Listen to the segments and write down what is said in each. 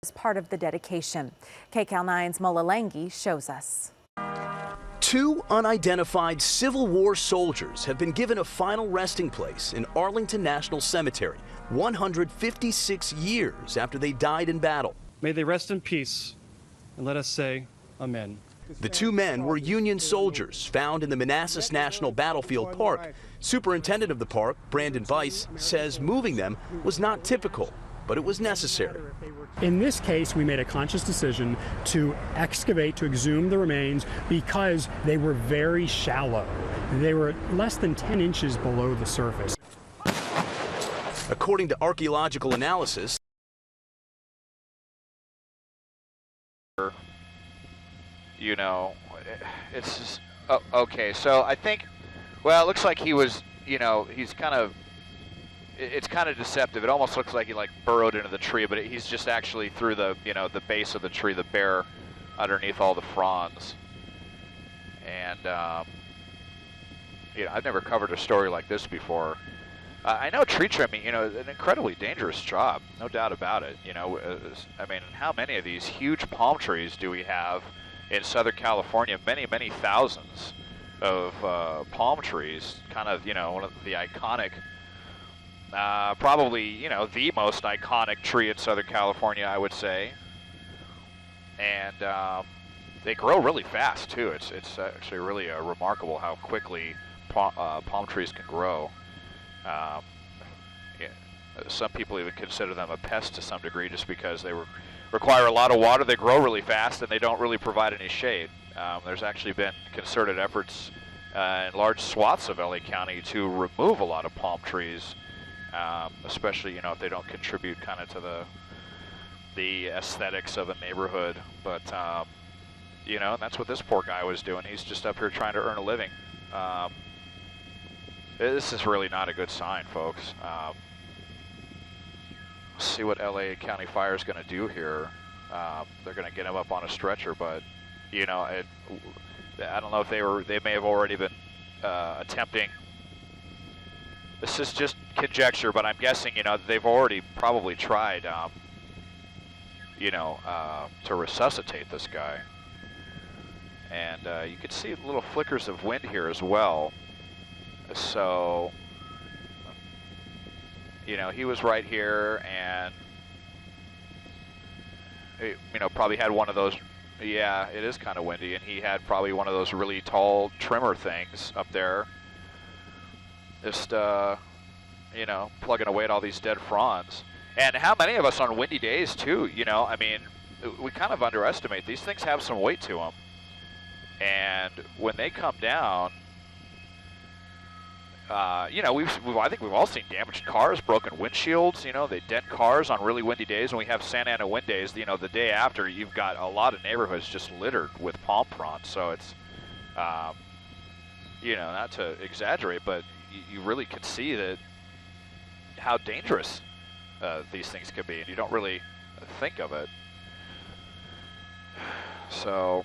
as part of the dedication. KCAL 9's Mulalengi shows us. 2 unidentified Civil War soldiers have been given a final resting place in Arlington National Cemetery 156 years after they died in battle. May they rest in peace, and let us say amen. The 2 men were Union soldiers found in the Manassas National Battlefield Park. Superintendent of the park, Brandon Weiss, says moving them was not typical, but it was necessary. In this case, we made a conscious decision to excavate, to exhume the remains because they were very shallow. They were less than 10 inches below the surface. According to archaeological analysis, you know, it's just, oh, okay, so I think, well, it looks like he was, you know, he's kind of, it's kind of deceptive. It almost looks like he like burrowed into the tree, but he's just actually through the, you know, the base of the tree, the bare underneath all the fronds. And, you know, I've never covered a story like this before. I know tree trimming, you know, is an incredibly dangerous job, no doubt about it. You know, I mean, how many of these huge palm trees do we have in Southern California? Many, many thousands of palm trees, kind of, you know, one of the iconic, probably, you know, the most iconic tree in Southern California, I would say. And they grow really fast, too. It's actually really remarkable how quickly palm trees can grow. Yeah, some people even consider them a pest to some degree just because they require a lot of water, they grow really fast, and they don't really provide any shade. There's actually been concerted efforts in large swaths of LA County to remove a lot of palm trees, especially, you know, if they don't contribute kind of to the aesthetics of a neighborhood. But, you know, and that's what this poor guy was doing. He's just up here trying to earn a living. This is really not a good sign, folks. See what LA County Fire is going to do here. They're going to get him up on a stretcher, but, you know, I don't know if they may have already been attempting. This is just conjecture, but I'm guessing, you know, they've already probably tried, you know, to resuscitate this guy. And you can see little flickers of wind here as well. So, you know, he was right here, and, you know, probably had one of those, yeah, it is kind of windy, and he had probably one of those really tall trimmer things up there, just, you know, plugging away at all these dead fronds. And how many of us on windy days, too, you know, I mean, we kind of underestimate. These things have some weight to them, and when they come down, you know, I think we've all seen damaged cars, broken windshields. You know, they dent cars on really windy days. When we have Santa Ana wind days, you know, the day after, you've got a lot of neighborhoods just littered with palm fronds. So it's, you know, not to exaggerate, but you really could see that how dangerous these things could be, and you don't really think of it. So.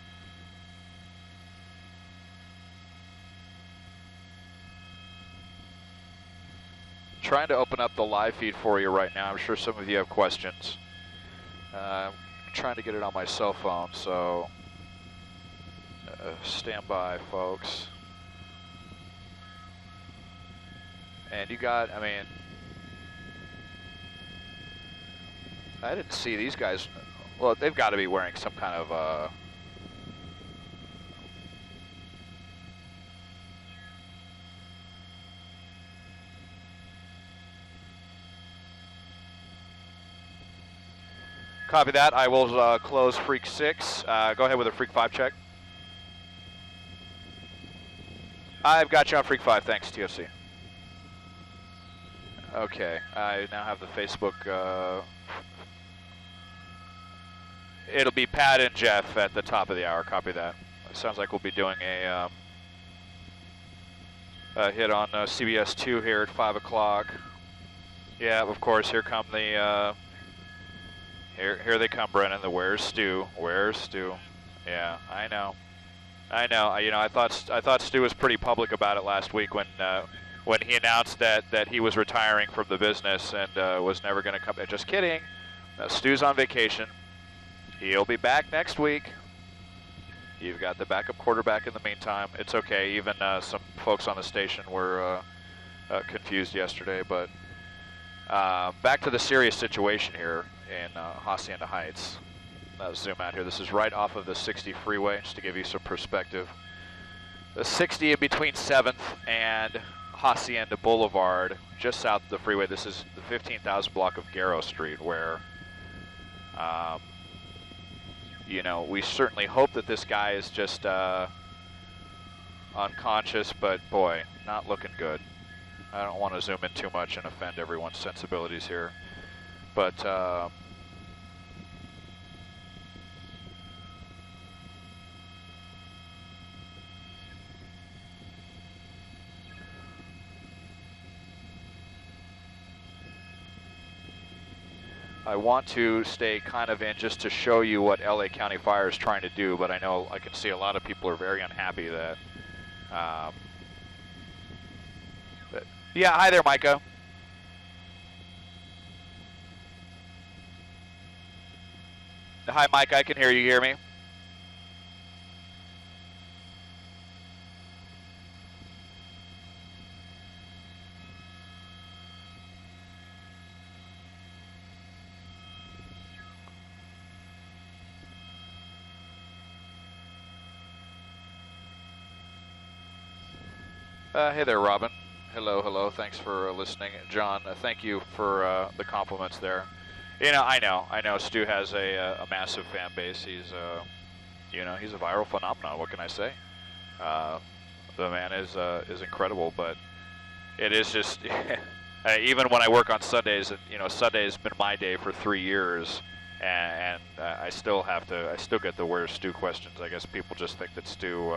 Trying to open up the live feed for you right now. I'm sure some of you have questions. I'm trying to get it on my cell phone, so stand by, folks. And you got, I mean, I didn't see these guys. Well, they've got to be wearing some kind of copy that. I will close Freak 6. Go ahead with a Freak 5 check. I've got you on Freak 5. Thanks, TFC. Okay. I now have the Facebook. It'll be Pat and Jeff at the top of the hour. Copy that. It sounds like we'll be doing a hit on CBS 2 here at 5 o'clock. Yeah, of course. Here come the... Here they come, Brennan. The Where's Stu? Where's Stu? Yeah, I know. You know, I thought Stu was pretty public about it last week when he announced that he was retiring from the business and was never going to come. Just kidding. Stu's on vacation. He'll be back next week. You've got the backup quarterback in the meantime. It's okay. Even some folks on the station were confused yesterday. But back to the serious situation here in Hacienda Heights. Let's zoom out here. This is right off of the 60 freeway, just to give you some perspective. The 60 in between 7th and Hacienda Boulevard, just south of the freeway. This is the 15,000 block of Garrow Street, where you know, we certainly hope that this guy is just unconscious, but boy, not looking good. I don't want to zoom in too much and offend everyone's sensibilities here, but I want to stay kind of in just to show you what LA County Fire is trying to do, but I know I can see a lot of people are very unhappy that, yeah, hi there, Micah. Hi, Mike, I can hear you. Hear me? Hey there, Robin. Hello, hello. Thanks for listening. John, thank you for the compliments there. You know, I know. Stu has a massive fan base. He's, you know, he's a viral phenomenon. What can I say? The man is incredible, but it is just, even when I work on Sundays, you know, Sunday's been my day for 3 years, and I still get the "Where's Stu?" questions. I guess people just think that Stu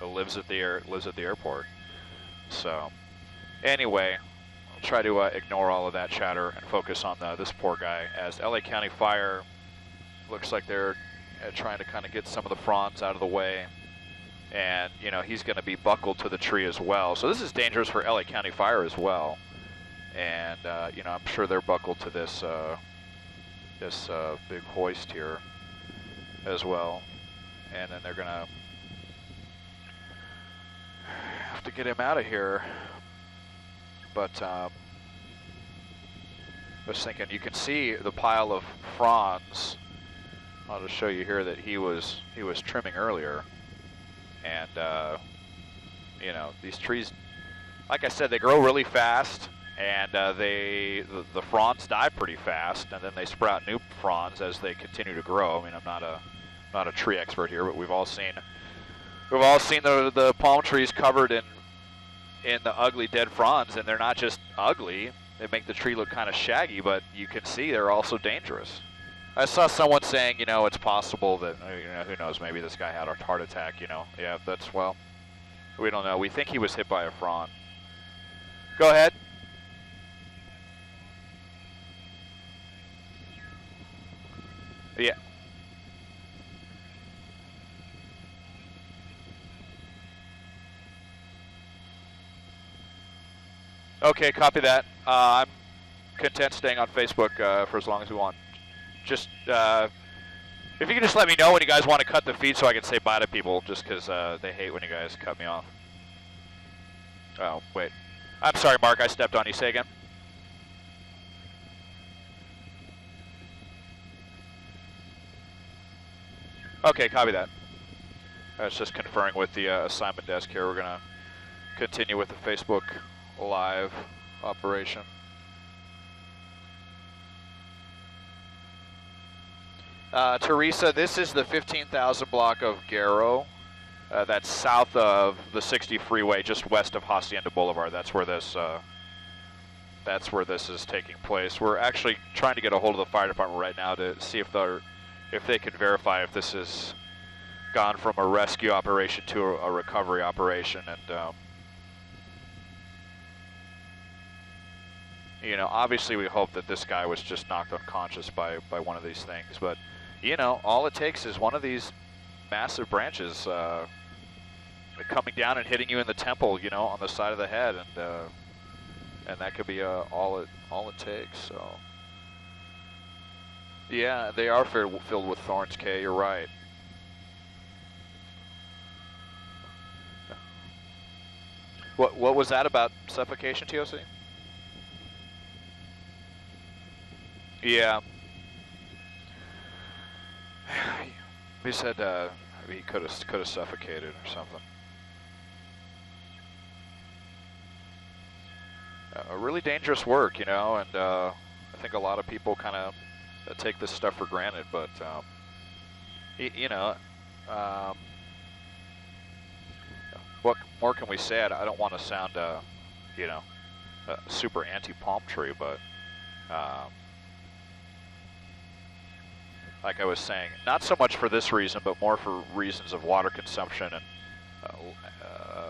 lives at the airport. So, anyway, I'll try to ignore all of that chatter and focus on this poor guy, as LA County Fire looks like they're trying to kind of get some of the fronds out of the way, and you know, he's going to be buckled to the tree as well. So this is dangerous for LA County Fire as well, and you know, I'm sure they're buckled to this big hoist here as well, and then they're going to have to get him out of here. But I was thinking, you can see the pile of fronds. I'll just show you here that he was trimming earlier, and you know, these trees, like I said, they grow really fast, and the fronds die pretty fast, and then they sprout new fronds as they continue to grow. I mean, I'm not a tree expert here, but we've all seen the palm trees covered in the ugly dead fronds, and they're not just ugly, they make the tree look kind of shaggy, but you can see they're also dangerous. I saw someone saying, you know, it's possible that, you know, who knows, maybe this guy had a heart attack, you know. Yeah, that's, well, we don't know. We think he was hit by a frond. Go ahead. Yeah. Okay, copy that. I'm content staying on Facebook for as long as we want. Just, if you can just let me know when you guys want to cut the feed so I can say bye to people, just because they hate when you guys cut me off. Oh, wait. I'm sorry, Mark, I stepped on you. Say again. Okay, copy that. I was just conferring with the assignment desk here. We're going to continue with the Facebook Live operation. Teresa, this is the 15,000 block of Garrow. That's south of the 60 freeway, just west of Hacienda Boulevard. That's where this is taking place. We're actually trying to get a hold of the fire department right now to see if they can verify if this has gone from a rescue operation to a recovery operation, and you know, obviously we hope that this guy was just knocked unconscious by one of these things, but you know, all it takes is one of these massive branches coming down and hitting you in the temple, you know, on the side of the head, and that could be all it takes. So Yeah, they are filled with thorns, Kay, you're right. What was that about suffocation, TOC? Yeah. He said he could have suffocated or something. Really dangerous work, you know, and I think a lot of people kind of take this stuff for granted, but you know, what more can we say? I don't want to sound, you know, super anti-palm tree, but like I was saying, not so much for this reason, but more for reasons of water consumption and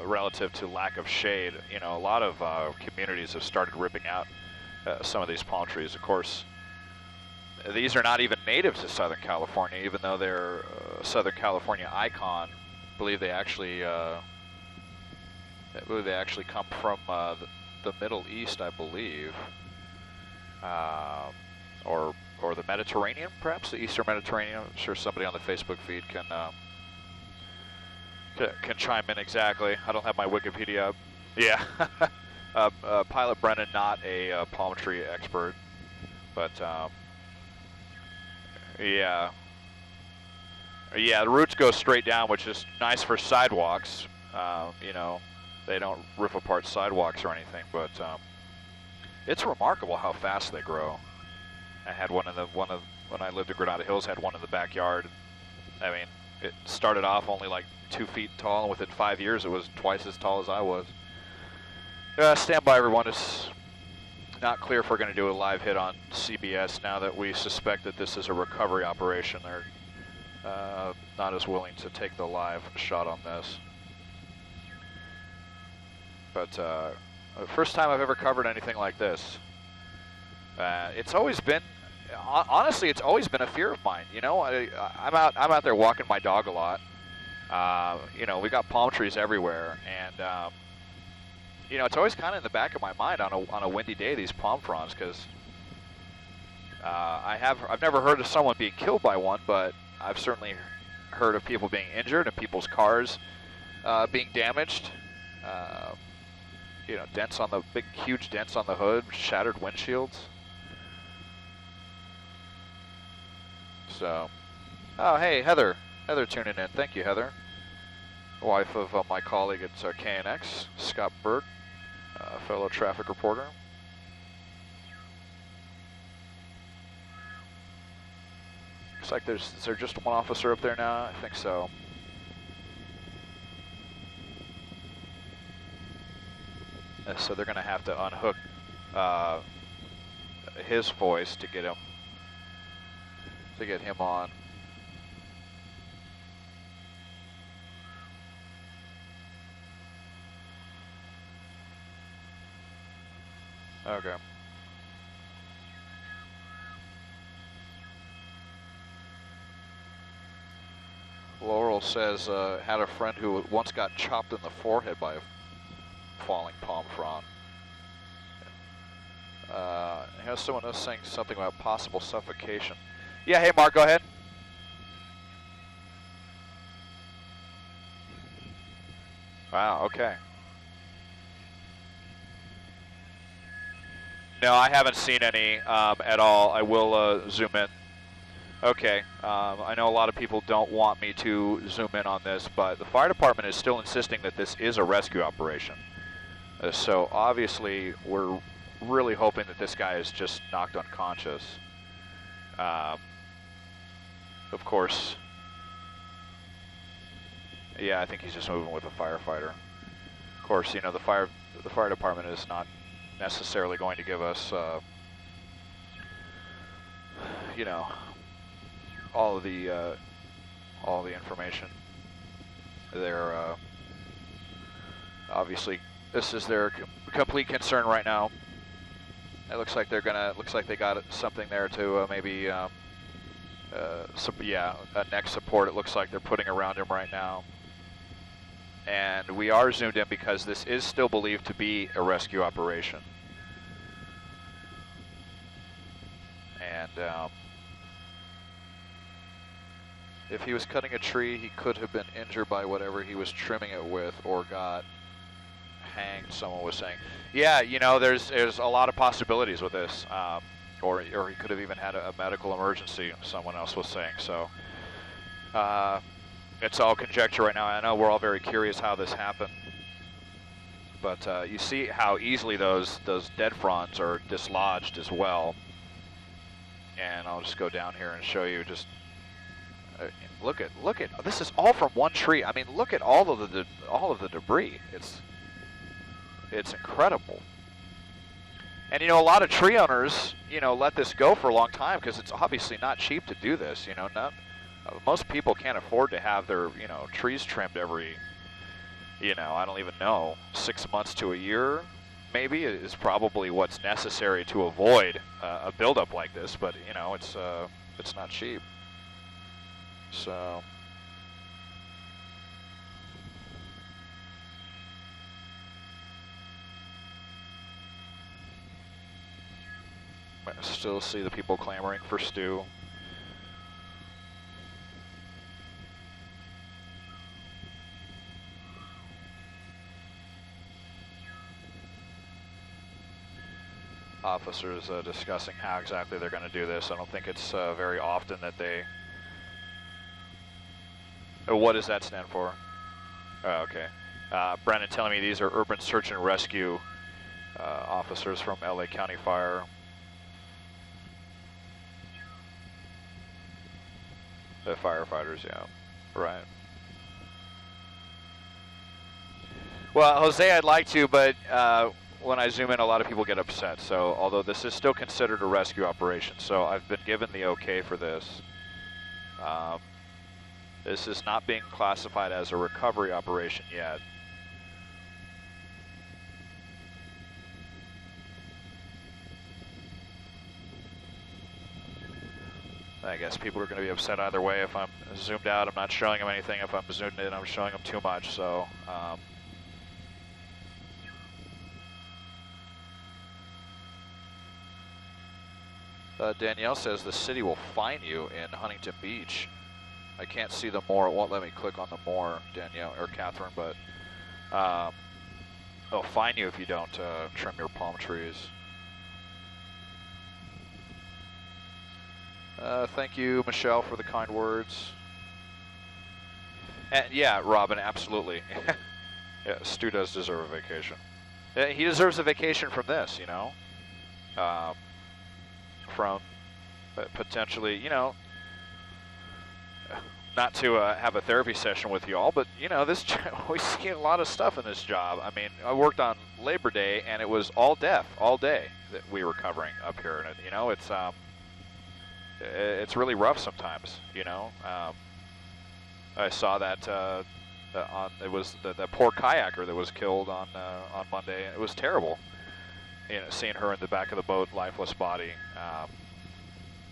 relative to lack of shade. You know, a lot of communities have started ripping out some of these palm trees. Of course, these are not even native to Southern California, even though they're a Southern California icon. I believe they actually come from the Middle East, I believe, or the Mediterranean, perhaps the Eastern Mediterranean. I'm sure somebody on the Facebook feed can chime in exactly. I don't have my Wikipedia up. Yeah, Pilot Brennan, not a palm tree expert, but yeah, the roots go straight down, which is nice for sidewalks. You know, they don't rip apart sidewalks or anything, but it's remarkable how fast they grow. I had when I lived in Granada Hills, had one in the backyard. I mean, it started off only like 2 feet tall, and within 5 years it was twice as tall as I was. Stand by, everyone. It's not clear if we're going to do a live hit on CBS now that we suspect that this is a recovery operation. They're not as willing to take the live shot on this. But first time I've ever covered anything like this. It's always been, honestly, it's always been a fear of mine. You know, I'm out there walking my dog a lot. You know, we got palm trees everywhere, and you know, it's always kind of in the back of my mind on a windy day, these palm fronds, because I've never heard of someone being killed by one, but I've certainly heard of people being injured and people's cars being damaged. You know, dents on the huge dents on the hood, shattered windshields. So, oh hey, Heather tuning in. Thank you, Heather. Wife of my colleague at KNX, Scott Burke, fellow traffic reporter. Looks like is there just one officer up there now? I think so. So they're going to have to unhook his voice to get him on. Okay. Laurel says, had a friend who once got chopped in the forehead by a falling palm frond. Here's someone else saying something about possible suffocation. Yeah, hey Mark, go ahead. Wow, okay. No, I haven't seen any at all. I will zoom in. Okay, I know a lot of people don't want me to zoom in on this, but the fire department is still insisting that this is a rescue operation. So obviously we're really hoping that this guy is just knocked unconscious. Of course, yeah, I think he's just moving with a firefighter. Of course, you know, the fire department is not necessarily going to give us, you know, all the information. They're obviously, this is their complete concern right now. It looks like they got something there to maybe, yeah, a neck support. It looks like they're putting around him right now. And we are zoomed in because this is still believed to be a rescue operation. And If he was cutting a tree, he could have been injured by whatever he was trimming it with, or got hanged, someone was saying. Yeah, you know, there's a lot of possibilities with this. Or he could have even had a medical emergency, someone else was saying. So it's all conjecture right now. I know we're all very curious how this happened. But you see how easily those dead fronds are dislodged as well. And I'll just go down here and show you just, look at, this is all from one tree. I mean, look at all of the debris. It's incredible. And you know, a lot of tree owners, you know, let this go for a long time because it's obviously not cheap to do this. You know, most people can't afford to have their, you know, trees trimmed every, you know, I don't even know, 6 months to a year, maybe, is probably what's necessary to avoid a buildup like this. But you know, it's not cheap. So. I still see the people clamoring for Stu. Officers discussing how exactly they're going to do this. I don't think it's very often that they... what does that stand for? Oh, okay. Brennan telling me these are urban search and rescue officers from LA County Fire. The firefighters, yeah, right. Well, Jose, I'd like to, but when I zoom in, a lot of people get upset. So, although this is still considered a rescue operation, so I've been given the okay for this. This is not being classified as a recovery operation yet. I guess people are going to be upset either way. If I'm zoomed out, I'm not showing them anything. If I'm zoomed in, I'm showing them too much. So, Danielle says the city will fine you in Huntington Beach. I can't see the more. It won't let me click on the more, Danielle or Catherine, but they'll fine you if you don't trim your palm trees. Thank you, Michelle, for the kind words. And yeah, Robin, absolutely. Yeah, Stu does deserve a vacation. He deserves a vacation from this, you know. From potentially, you know, not to have a therapy session with you all, but you know, this we see a lot of stuff in this job. I mean, I worked on Labor Day, and it was all death all day that we were covering up here, and you know, it's really rough sometimes, you know. I saw that it was the poor kayaker that was killed on Monday, and it was terrible. You know, seeing her in the back of the boat, lifeless body.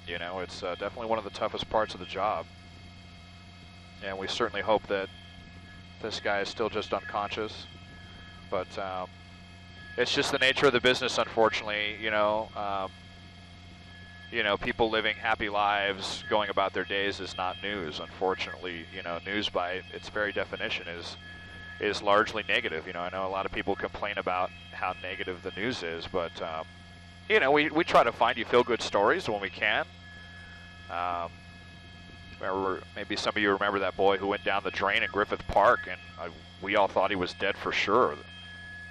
You know, it's definitely one of the toughest parts of the job, and we certainly hope that this guy is still just unconscious. But it's just the nature of the business, unfortunately. You know, people living happy lives, going about their days is not news. Unfortunately, you know, news by its very definition is largely negative. You know, I know a lot of people complain about how negative the news is, but you know, we try to find you feel-good stories when we can. Remember, maybe some of you remember that boy who went down the drain in Griffith Park, and we all thought he was dead for sure.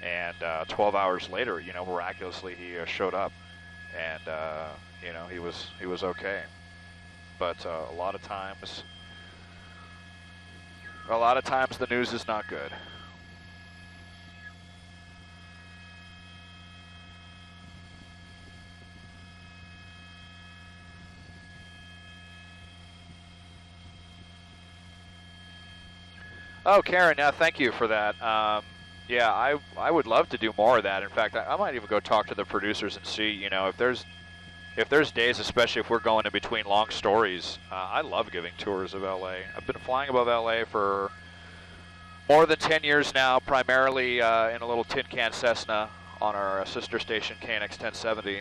And 12 hours later, you know, miraculously he showed up, and you know, he was okay. But a lot of times the news is not good. Oh, Karen, thank you for that. Yeah, I would love to do more of that. In fact, I might even go talk to the producers and see, you know, if there's days, especially if we're going in between long stories. I love giving tours of LA. I've been flying above LA for more than 10 years now, primarily in a little tin can Cessna on our sister station KNX 1070,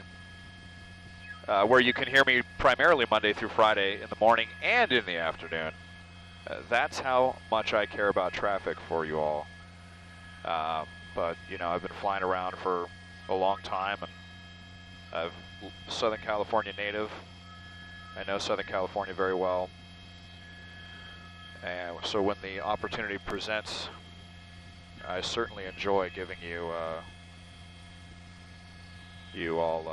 where you can hear me primarily Monday through Friday in the morning and in the afternoon. That's how much I care about traffic for you all. But, you know, I've been flying around for a long time, and I'm Southern California native. I know Southern California very well. And so when the opportunity presents, I certainly enjoy giving you you all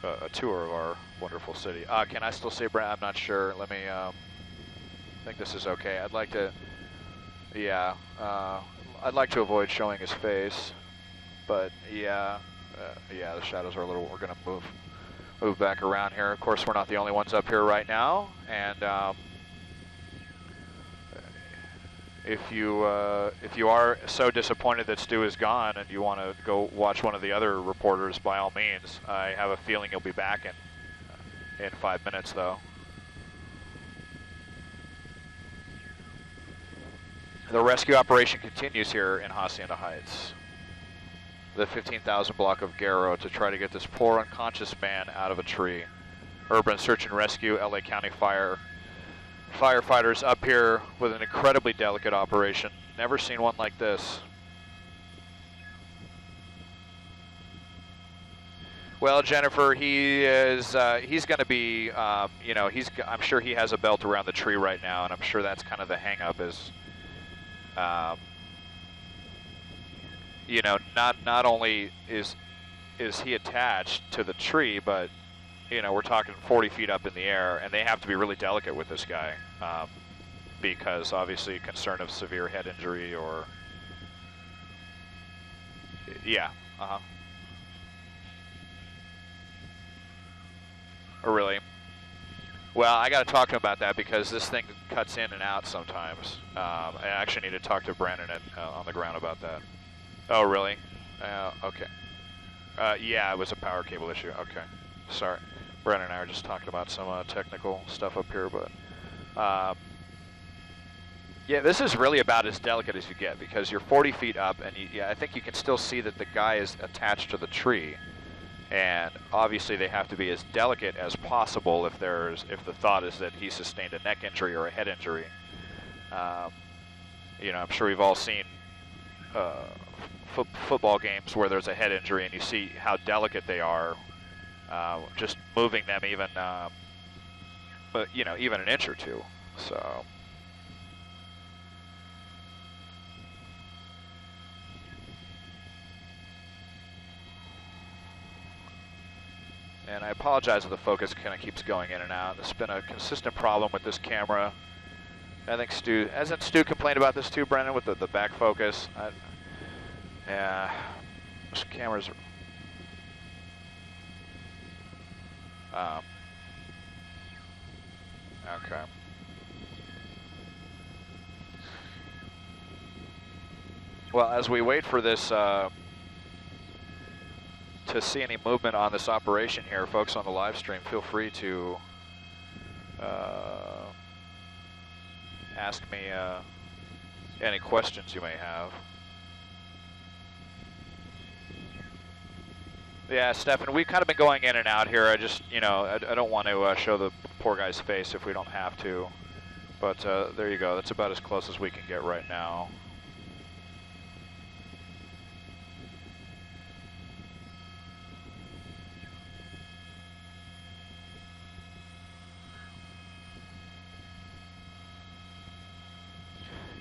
a tour of our wonderful city. Can I still say Brent? I'm not sure. Let me, I think this is okay. I'd like to, yeah, I'd like to avoid showing his face, but yeah, yeah, the shadows are a little, we're gonna move back around here. Of course, we're not the only ones up here right now, and if you are so disappointed that Stu is gone and you want to go watch one of the other reporters, by all means. I have a feeling he'll be back in 5 minutes, though. The rescue operation continues here in Hacienda Heights, the 15,000 block of Garrow, to try to get this poor unconscious man out of a tree. Urban Search and Rescue, LA County firefighters up here with an incredibly delicate operation. Never seen one like this. Well, Jennifer, he is, he's going to be, you know, I'm sure he has a belt around the tree right now, and I'm sure that's kind of the hang-up is, you know, not only is he attached to the tree, but, you know, we're talking 40 feet up in the air, and they have to be really delicate with this guy, because obviously concern of severe head injury or, yeah, Oh, really? Well, I got to talk to him about that because this thing cuts in and out sometimes. I actually need to talk to Brandon on the ground about that. Oh, really? Okay. Yeah, it was a power cable issue. Okay. Sorry. Brandon and I were just talking about some technical stuff up here, but yeah, this is really about as delicate as you get because you're 40 feet up, and yeah, I think you can still see that the guy is attached to the tree. And obviously they have to be as delicate as possible if the thought is that he sustained a neck injury or a head injury. You know, I'm sure we've all seen football games where there's a head injury and you see how delicate they are, just moving them even, but you know, even an inch or two. So. And I apologize if the focus kind of keeps going in and out. It's been a consistent problem with this camera. I think hasn't Stu complained about this too, Brendan, with the back focus? Yeah, this camera's, okay. Well, as we wait for this, to see any movement on this operation here, folks on the live stream, feel free to ask me any questions you may have. Yeah, Stefan, we've kind of been going in and out here. I just, you know, I don't want to show the poor guy's face if we don't have to. But there you go. That's about as close as we can get right now.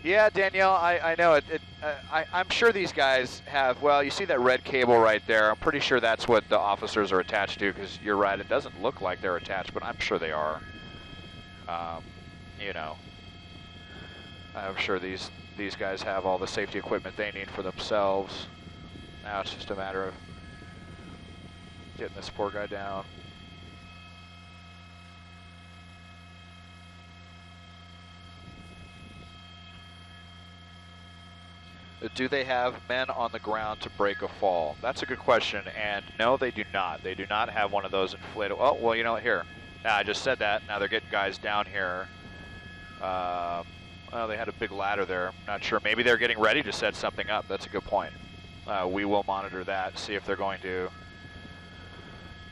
Yeah, Danielle, I know it. I'm sure these guys have, well, you see that red cable right there. I'm pretty sure that's what the officers are attached to, because you're right, it doesn't look like they're attached, but I'm sure they are. You know, I'm sure these guys have all the safety equipment they need for themselves. Now it's just a matter of getting this poor guy down. Do they have men on the ground to break a fall? That's a good question, and no, they do not. They do not have one of those inflatable. Oh, well, you know what, here. I just said that. Now they're getting guys down here. Well, they had a big ladder there. Not sure. Maybe they're getting ready to set something up. That's a good point. We will monitor that, see if they're going to.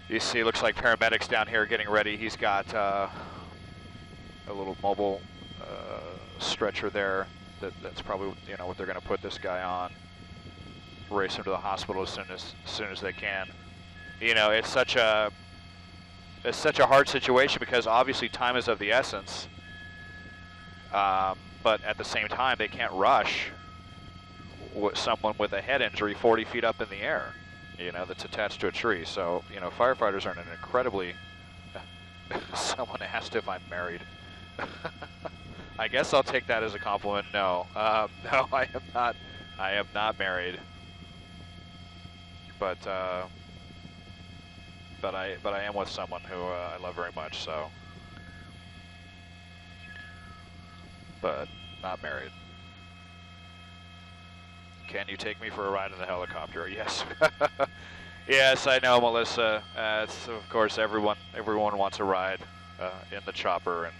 You see, it looks like paramedics down here getting ready. He's got a little mobile stretcher there. That's probably, you know, what they're going to put this guy on. Race him to the hospital as soon as they can. You know, it's such a hard situation because obviously time is of the essence. But at the same time, they can't rush someone with a head injury 40 feet up in the air, you know, that's attached to a tree. So, you know, firefighters are in an incredibly... Someone asked if I'm married. I guess I'll take that as a compliment. No, no, I am not. I am not married. But I am with someone who I love very much. So, but not married. Can you take me for a ride in the helicopter? Yes. Yes, I know, Melissa. It's, of course, everyone wants a ride in the chopper, and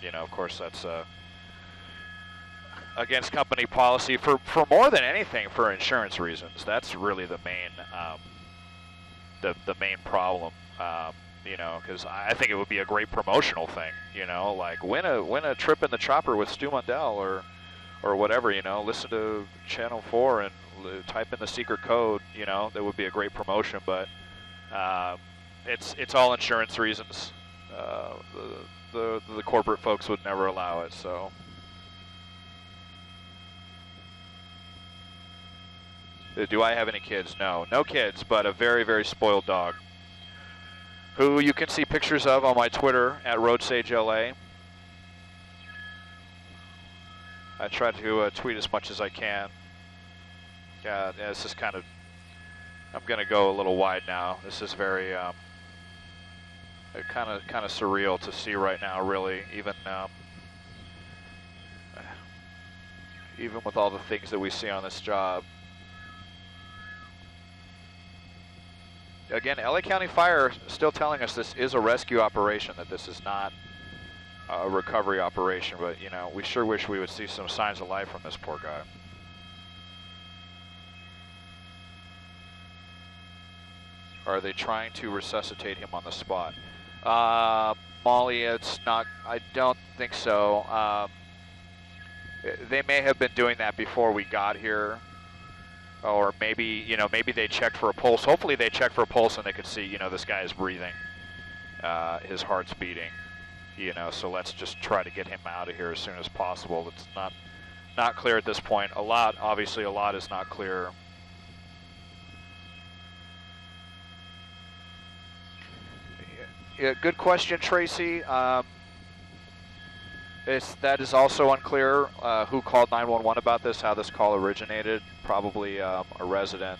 you know, of course, that's against company policy for more than anything, for insurance reasons. That's really the main the main problem. You know, because I think it would be a great promotional thing. You know, like win a trip in the chopper with Stu Mundell or whatever. You know, listen to Channel 4 and type in the secret code. You know, that would be a great promotion. But it's all insurance reasons. The corporate folks would never allow it. So. Do I have any kids? No, no kids, but a very, very spoiled dog, who you can see pictures of on my Twitter at RoadSageLA. I try to tweet as much as I can. Yeah, this is kind of, I'm going to go a little wide now. This is very kind of surreal to see right now, really, even with all the things that we see on this job. Again, LA County Fire still telling us this is a rescue operation, that this is not a recovery operation, but, you know, we sure wish we would see some signs of life from this poor guy. Are they trying to resuscitate him on the spot? Molly, it's not, I don't think so. They may have been doing that before we got here. Or maybe, you know, maybe they checked for a pulse. Hopefully they checked for a pulse and they could see, you know, this guy is breathing. His heart's beating, you know, so let's just try to get him out of here as soon as possible. It's not clear at this point. Obviously a lot is not clear. Yeah, good question, Tracy. That is also unclear who called 911 about this, how this call originated. Probably a resident.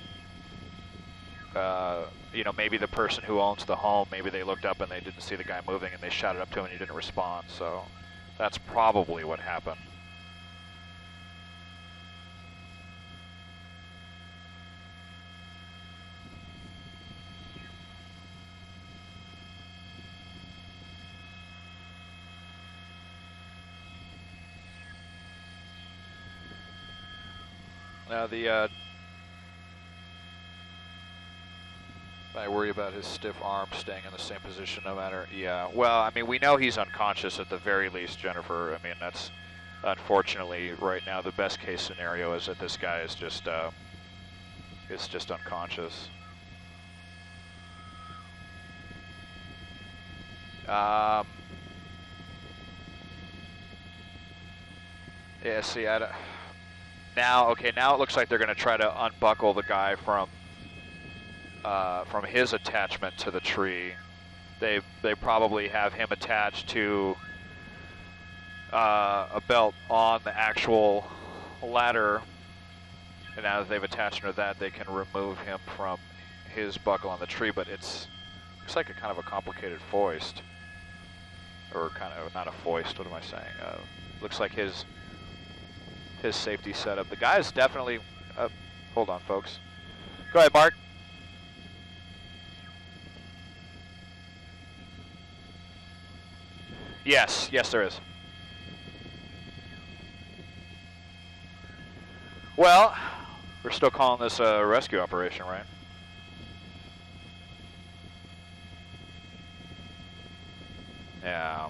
You know, maybe the person who owns the home, maybe they looked up and they didn't see the guy moving and they shouted up to him and he didn't respond. So that's probably what happened. Now I worry about his stiff arm staying in the same position no matter. Yeah, well, I mean, we know he's unconscious at the very least, Jennifer. I mean, that's unfortunately right now the best case scenario is that this guy is just unconscious. Yeah, see, now it looks like they're going to try to unbuckle the guy from his attachment to the tree. They probably have him attached to a belt on the actual ladder, and now that they've attached him to that, they can remove him from his buckle on the tree. But looks like a kind of a complicated foist, or kind of not a foist. What am I saying? Looks like his safety setup. The guy is definitely. Hold on, folks. Go ahead, Mark. Yes, there is. Well, we're still calling this a rescue operation, right? Yeah.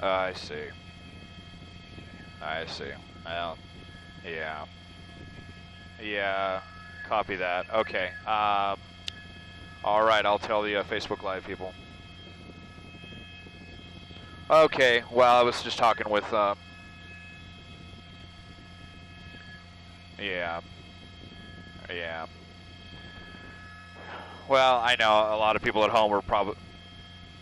I see. I see. Well, yeah. Yeah, copy that. Okay. All right, I'll tell the Facebook Live people. Okay, well, I was just talking with, yeah. Yeah. Well, I know a lot of people at home are probably